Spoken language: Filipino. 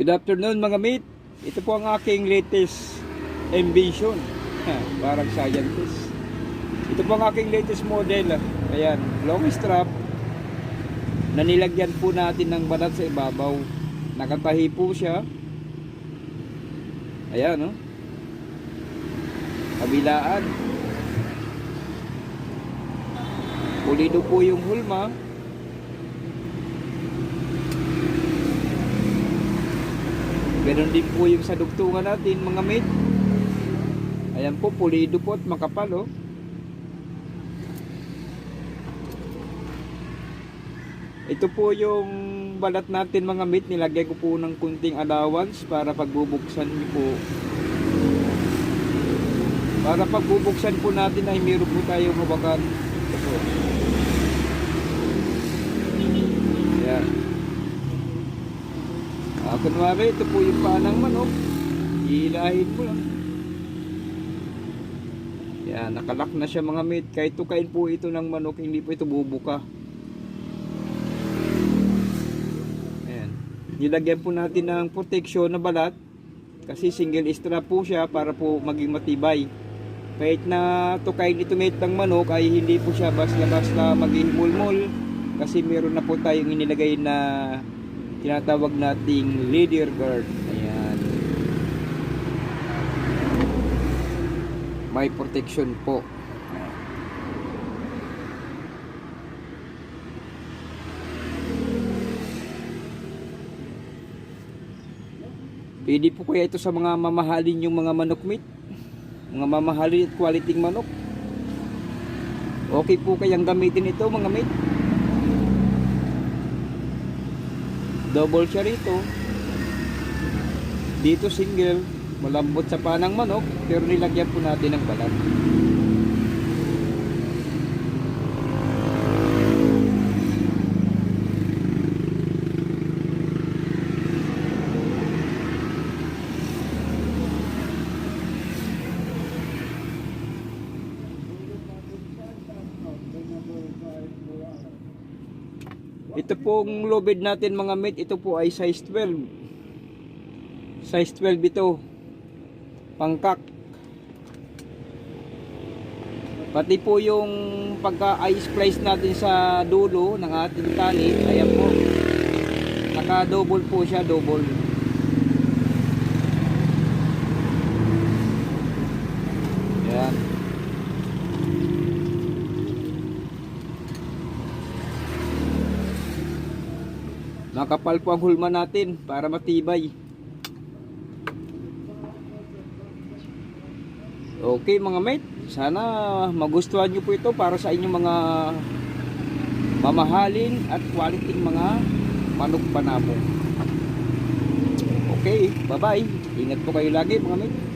Good afternoon mga mate. Ito po ang aking latest invention. Parang scientist. Ito po ang aking latest model. Ayan, long strap na nilagyan po natin ng balat sa ibabaw. Nakatahi po siya. Ayan, no? Kabilaan. Pulido po yung hulma. Ganon din po yung sa dugtungan natin mga mate. Ayan po, pulido po at makapal, oh. Ito po yung balat natin mga mate. Nilagay ko po ng kunting allowance para pagbubuksan niyo po. Para pagbubuksan po natin ay meron po tayong hawakan. Ito po. Ayan. Kunwari, ito po yung panang manok. Ihilahin mo lang. Yan, nakalak na siya mga mate. Kahit tukain po ito ng manok, hindi po ito bubuka. Ayan. Nilagyan po natin ng protection na balat. Kasi single strap po siya para po maging matibay. Kahit na tukain ito mate ng manok, ay hindi po siya basta-basta maghihimulmul. Kasi meron na po tayong inilagay na tinatawag nating leader guard. Ayan. May protection po. Pwede po kaya ito sa mga mamahalin yung mga manok meat? Mga mamahalin at quality manok. Okay po kayang gamitin ito mga mate? Double siya rito. Dito single. Malambot sa panang manok. Pero nilagyan po natin ng balat. Ito pong lubid natin mga mate, ito po ay size 12. Size 12 ito. Pangkak. Pati po yung pagka-i-splice natin sa dulo ng ating tali, ayan po. Naka-double po siya, double. Ayan. Nakapal po ang hulma natin para matibay. Okay mga mate, sana magustuhan nyo po ito para sa inyong mga mamahalin at quality mga manok panabo. Okay, bye bye. Ingat po kayo lagi mga mate.